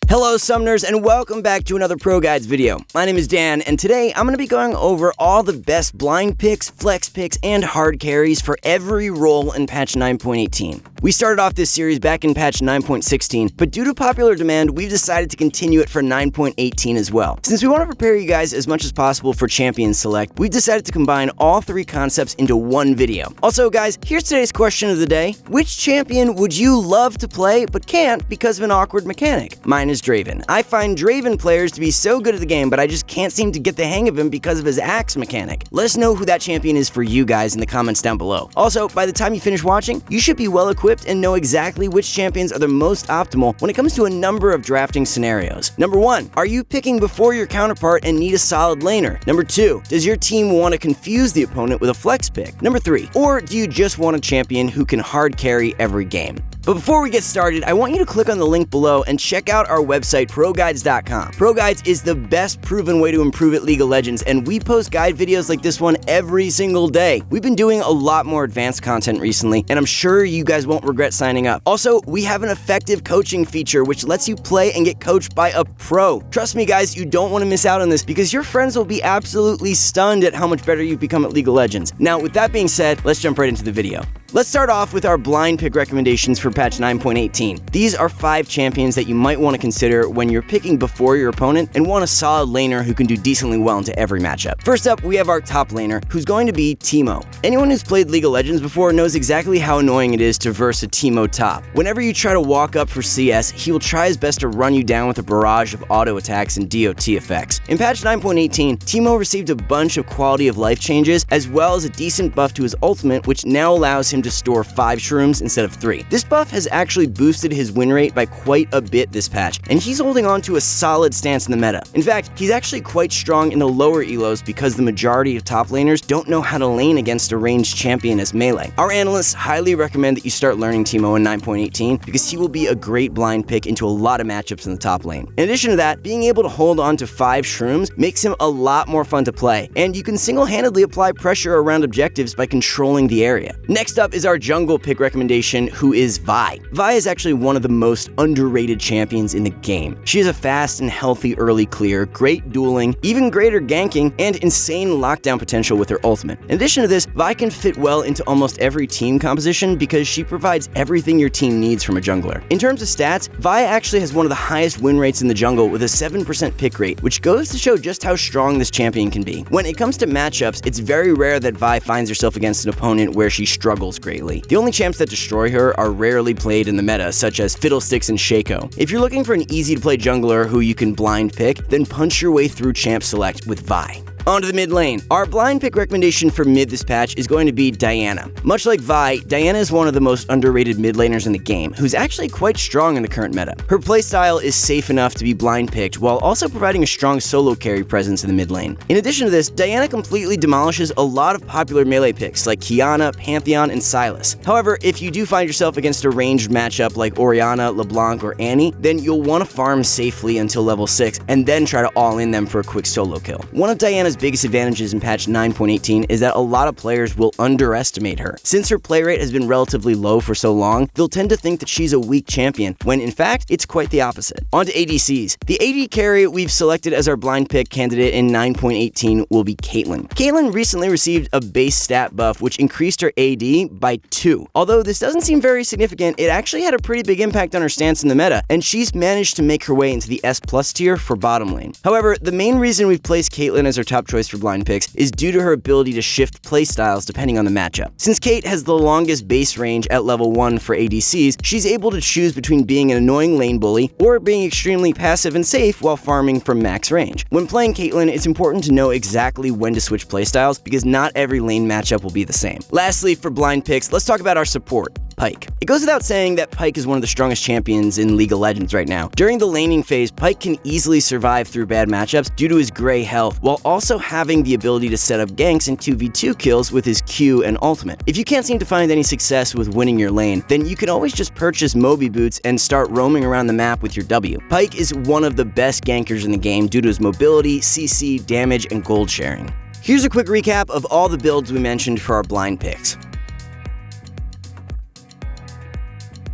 Hello Summoners, and welcome back to another ProGuides video. My name is Dan, and today I'm going to be going over all the best blind picks, flex picks, and hard carries for every role in patch 9.18. We started off this series back in patch 9.16, but due to popular demand, we've decided to continue it for 9.18 as well. Since we want to prepare you guys as much as possible for Champion Select, we've decided to combine all three concepts into one video. Also guys, here's today's question of the day. Which champion would you love to play but can't because of an awkward mechanic? Mine is Draven. I find Draven players to be so good at the game, but I just can't seem to get the hang of him because of his axe mechanic. Let us know who that champion is for you guys in the comments down below. Also, by the time you finish watching, you should be well equipped and know exactly which champions are the most optimal when it comes to a number of drafting scenarios. Number 1, are you picking before your counterpart and need a solid laner? Number 2, does your team want to confuse the opponent with a flex pick? Number 3, or do you just want a champion who can hard carry every game? But before we get started, I want you to click on the link below and check out our website, ProGuides.com. ProGuides is the best proven way to improve at League of Legends, and we post guide videos like this one every single day. We've been doing a lot more advanced content recently, and I'm sure you guys won't regret signing up. Also, we have an effective coaching feature which lets you play and get coached by a pro. Trust me guys, you don't want to miss out on this because your friends will be absolutely stunned at how much better you've become at League of Legends. Now, with that being said, let's jump right into the video. Let's start off with our blind pick recommendations for patch 9.18. These are 5 champions that you might want to consider when you're picking before your opponent and want a solid laner who can do decently well into every matchup. First up, we have our top laner, who's going to be Teemo. Anyone who's played League of Legends before knows exactly how annoying it is to verse a Teemo top. Whenever you try to walk up for CS, he will try his best to run you down with a barrage of auto attacks and DOT effects. In patch 9.18, Teemo received a bunch of quality of life changes, as well as a decent buff to his ultimate, which now allows him to store 5 shrooms instead of 3. This buff has actually boosted his win rate by quite a bit this patch, and he's holding on to a solid stance in the meta. In fact, he's actually quite strong in the lower elos because the majority of top laners don't know how to lane against a ranged champion as melee. Our analysts highly recommend that you start learning Teemo in 9.18 because he will be a great blind pick into a lot of matchups in the top lane. In addition to that, being able to hold on to 5 shrooms makes him a lot more fun to play, and you can single-handedly apply pressure around objectives by controlling the area. Next up is our jungle pick recommendation, who is Vi. Vi is actually one of the most underrated champions in the game. She has a fast and healthy early clear, great dueling, even greater ganking, and insane lockdown potential with her ultimate. In addition to this, Vi can fit well into almost every team composition because she provides everything your team needs from a jungler. In terms of stats, Vi actually has one of the highest win rates in the jungle with a 7% pick rate, which goes to show just how strong this champion can be. When it comes to matchups, it's very rare that Vi finds herself against an opponent where she struggles greatly. The only champs that destroy her are rarely played in the meta, such as Fiddlesticks and Shaco. If you're looking for an easy-to-play jungler who you can blind pick, then punch your way through Champ Select with Vi. On to the mid lane. Our blind pick recommendation for mid this patch is going to be Diana. Much like Vi, Diana is one of the most underrated mid laners in the game, who's actually quite strong in the current meta. Her playstyle is safe enough to be blind picked while also providing a strong solo carry presence in the mid lane. In addition to this, Diana completely demolishes a lot of popular melee picks like Kiana, Pantheon, and Sylas. However, if you do find yourself against a ranged matchup like Orianna, LeBlanc, or Annie, then you'll want to farm safely until level 6 and then try to all in them for a quick solo kill. One of Diana's biggest advantages in patch 9.18 is that a lot of players will underestimate her. Since her play rate has been relatively low for so long, they'll tend to think that she's a weak champion, when in fact, it's quite the opposite. On to ADCs. The AD carry we've selected as our blind pick candidate in 9.18 will be Caitlyn. Caitlyn recently received a base stat buff which increased her AD by 2. Although this doesn't seem very significant, it actually had a pretty big impact on her stance in the meta, and she's managed to make her way into the S+ tier for bottom lane. However, the main reason we've placed Caitlyn as our top choice for blind picks is due to her ability to shift playstyles depending on the matchup. Since Kate has the longest base range at level 1 for ADCs, she's able to choose between being an annoying lane bully or being extremely passive and safe while farming from max range. When playing Caitlyn, it's important to know exactly when to switch playstyles because not every lane matchup will be the same. Lastly, for blind picks, let's talk about our support. Pyke. It goes without saying that Pyke is one of the strongest champions in League of Legends right now. During the laning phase, Pyke can easily survive through bad matchups due to his gray health, while also having the ability to set up ganks and 2v2 kills with his Q and ultimate. If you can't seem to find any success with winning your lane, then you can always just purchase Moby Boots and start roaming around the map with your W. Pyke is one of the best gankers in the game due to his mobility, CC, damage, and gold sharing. Here's a quick recap of all the builds we mentioned for our blind picks.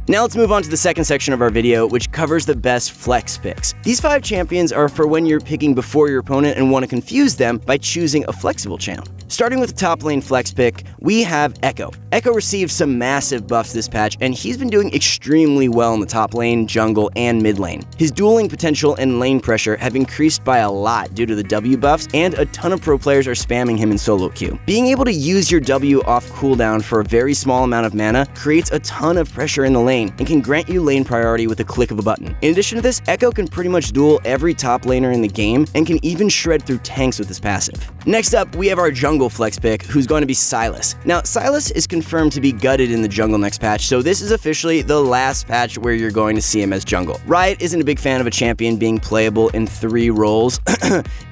Now let's move on to the second section of our video, which covers the best flex picks. These 5 champions are for when you're picking before your opponent and want to confuse them by choosing a flexible champ. Starting with the top lane flex pick, we have Echo. Echo received some massive buffs this patch, and he's been doing extremely well in the top lane, jungle, and mid lane. His dueling potential and lane pressure have increased by a lot due to the W buffs, and a ton of pro players are spamming him in solo queue. Being able to use your W off cooldown for a very small amount of mana creates a ton of pressure in the lane and can grant you lane priority with a click of a button. In addition to this, Echo can pretty much duel every top laner in the game and can even shred through tanks with his passive. Next up, we have our jungle flex pick, who's going to be Sylas. Now, Sylas is confirmed to be gutted in the jungle next patch, so this is officially the last patch where you're going to see him as jungle. Riot isn't a big fan of a champion being playable in 3 roles,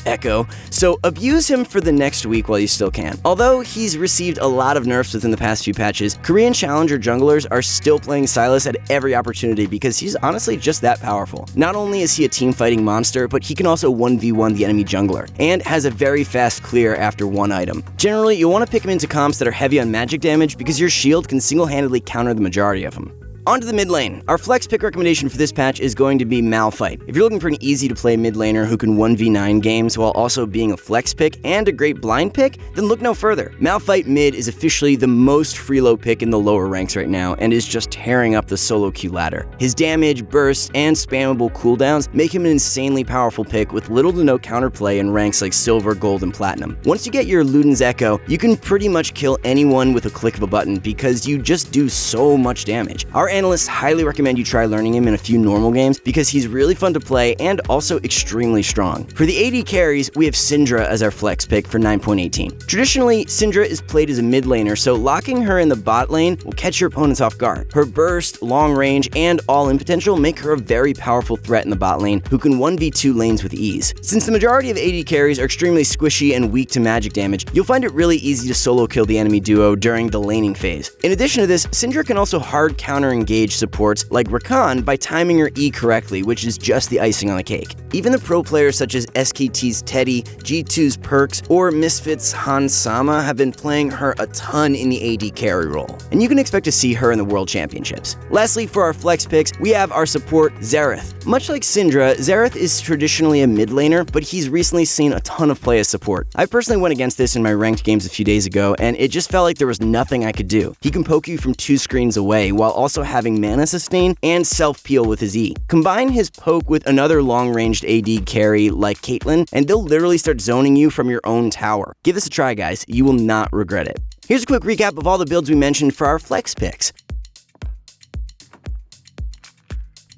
Echo, so abuse him for the next week while you still can. Although he's received a lot of nerfs within the past few patches, Korean challenger junglers are still playing Sylas at every opportunity because he's honestly just that powerful. Not only is he a team fighting monster, but he can also 1v1 the enemy jungler, and has a very fast clear after 1 item. Generally, you'll want to pick him into comps that are heavy on magic damage because your shield can single-handedly counter the majority of them. On to the mid lane. Our flex pick recommendation for this patch is going to be Malphite. If you're looking for an easy-to-play mid laner who can 1v9 games while also being a flex pick and a great blind pick, then look no further. Malphite mid is officially the most free-low pick in the lower ranks right now and is just tearing up the solo queue ladder. His damage, bursts, and spammable cooldowns make him an insanely powerful pick with little to no counterplay in ranks like silver, gold, and platinum. Once you get your Luden's Echo, you can pretty much kill anyone with a click of a button because you just do so much damage. Our analysts highly recommend you try learning him in a few normal games because he's really fun to play and also extremely strong. For the AD carries, we have Syndra as our flex pick for 9.18. Traditionally, Syndra is played as a mid laner, so locking her in the bot lane will catch your opponents off guard. Her burst, long range, and all-in potential make her a very powerful threat in the bot lane who can 1v2 lanes with ease. Since the majority of AD carries are extremely squishy and weak to magic damage, you'll find it really easy to solo kill the enemy duo during the laning phase. In addition to this, Syndra can also hard counter-engage supports like Rakan by timing her E correctly, which is just the icing on the cake. Even the pro players such as SKT's Teddy, G2's Perks, or Misfits' Hans Sama have been playing her a ton in the AD carry role, and you can expect to see her in the World Championships. Lastly, for our flex picks, we have our support Xerath. Much like Syndra, Xerath is traditionally a mid laner, but he's recently seen a ton of play as support. I personally went against this in my ranked games a few days ago, and it just felt like there was nothing I could do. He can poke you from 2 screens away while also having mana sustain and self-peel with his E. Combine his poke with another long-ranged AD carry like Caitlyn, and they'll literally start zoning you from your own tower. Give this a try, guys. You will not regret it. Here's a quick recap of all the builds we mentioned for our flex picks.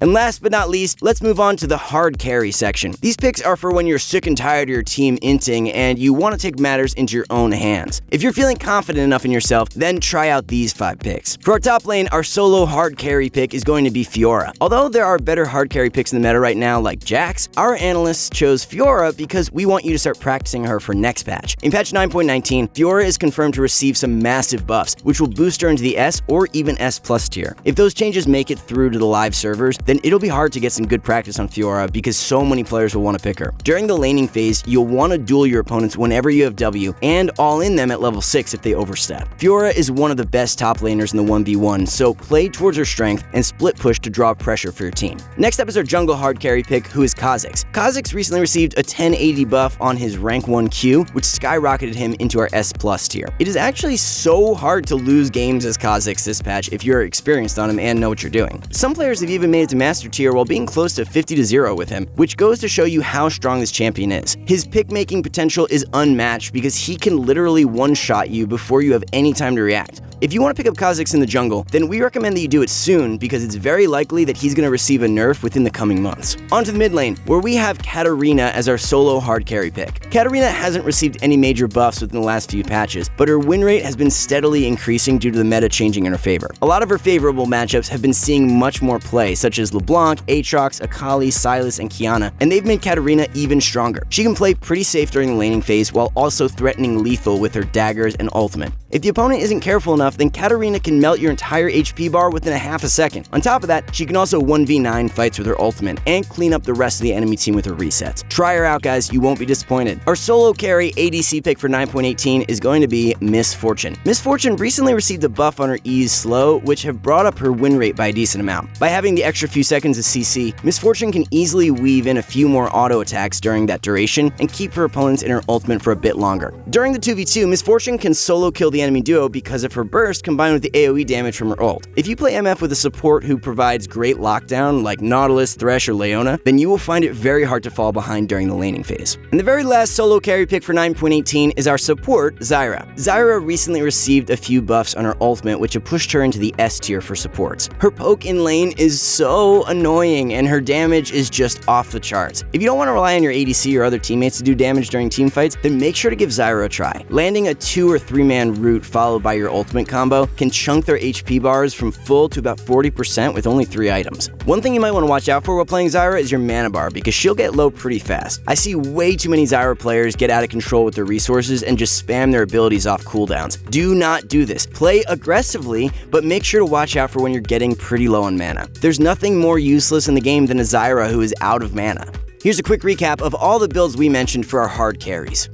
And last but not least, let's move on to the hard carry section. These picks are for when you're sick and tired of your team inting and you want to take matters into your own hands. If you're feeling confident enough in yourself, then try out these 5 picks. For our top lane, our solo hard carry pick is going to be Fiora. Although there are better hard carry picks in the meta right now like Jax, our analysts chose Fiora because we want you to start practicing her for next patch. In patch 9.19, Fiora is confirmed to receive some massive buffs, which will boost her into the S or even S+ tier. If those changes make it through to the live servers, then it'll be hard to get some good practice on Fiora because so many players will want to pick her. During the laning phase, you'll want to duel your opponents whenever you have W and all in them at level 6 if they overstep. Fiora is one of the best top laners in the 1v1, so play towards her strength and split push to draw pressure for your team. Next up is our jungle hard carry pick, who is Kha'Zix. Kha'Zix recently received a 1080 buff on his rank 1 Q, which skyrocketed him into our S+ tier. It is actually so hard to lose games as Kha'Zix this patch if you're experienced on him and know what you're doing. Some players have even made it to Master Tier while being close to 50-0 with him, which goes to show you how strong this champion is. His pick-making potential is unmatched because he can literally one-shot you before you have any time to react. If you want to pick up Kha'Zix in the jungle, then we recommend that you do it soon because it's very likely that he's going to receive a nerf within the coming months. On to the mid lane, where we have Katarina as our solo hard carry pick. Katarina hasn't received any major buffs within the last few patches, but her win rate has been steadily increasing due to the meta changing in her favor. A lot of her favorable matchups have been seeing much more play, such as as LeBlanc, Aatrox, Akali, Sylas, and Kiana, and they've made Katarina even stronger. She can play pretty safe during the laning phase while also threatening lethal with her daggers and ultimate. If the opponent isn't careful enough, then Katarina can melt your entire HP bar within a half a second. On top of that, she can also 1v9 fights with her ultimate and clean up the rest of the enemy team with her resets. Try her out, guys, you won't be disappointed. Our solo carry ADC pick for 9.18 is going to be Miss Fortune. Miss Fortune recently received a buff on her E's slow, which have brought up her win rate by a decent amount. By having the extra few seconds of CC, Miss Fortune can easily weave in a few more auto attacks during that duration and keep her opponents in her ultimate for a bit longer. During the 2v2, Miss Fortune can solo kill the enemy duo because of her burst combined with the AoE damage from her ult. If you play MF with a support who provides great lockdown like Nautilus, Thresh, or Leona, then you will find it very hard to fall behind during the laning phase. And the very last solo carry pick for 9.18 is our support, Zyra. Zyra recently received a few buffs on her ultimate, which have pushed her into the S tier for supports. Her poke in lane is so annoying, and her damage is just off the charts. If you don't want to rely on your ADC or other teammates to do damage during team fights, then make sure to give Zyra a try. Landing a 2 or 3 man root followed by your ultimate combo can chunk their HP bars from full to about 40% with only 3 items. One thing you might want to watch out for while playing Zyra is your mana bar, because she'll get low pretty fast. I see way too many Zyra players get out of control with their resources and just spam their abilities off cooldowns. Do not do this. Play aggressively, but make sure to watch out for when you're getting pretty low on mana. There's nothing more useless in the game than a Zyra who is out of mana. Here's a quick recap of all the builds we mentioned for our hard carries.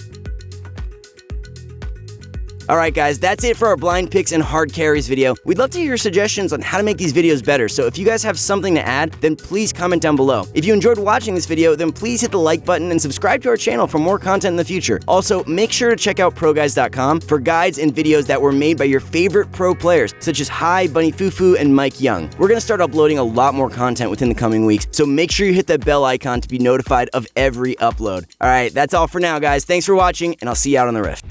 Alright guys, that's it for our blind picks and hard carries video. We'd love to hear your suggestions on how to make these videos better, so if you guys have something to add, then please comment down below. If you enjoyed watching this video, then please hit the like button and subscribe to our channel for more content in the future. Also, make sure to check out ProGuides.com for guides and videos that were made by your favorite pro players, such as Hi, Bunny Fufu, and Mike Young. We're going to start uploading a lot more content within the coming weeks, so make sure you hit that bell icon to be notified of every upload. Alright, that's all for now guys. Thanks for watching, and I'll see you out on the Rift.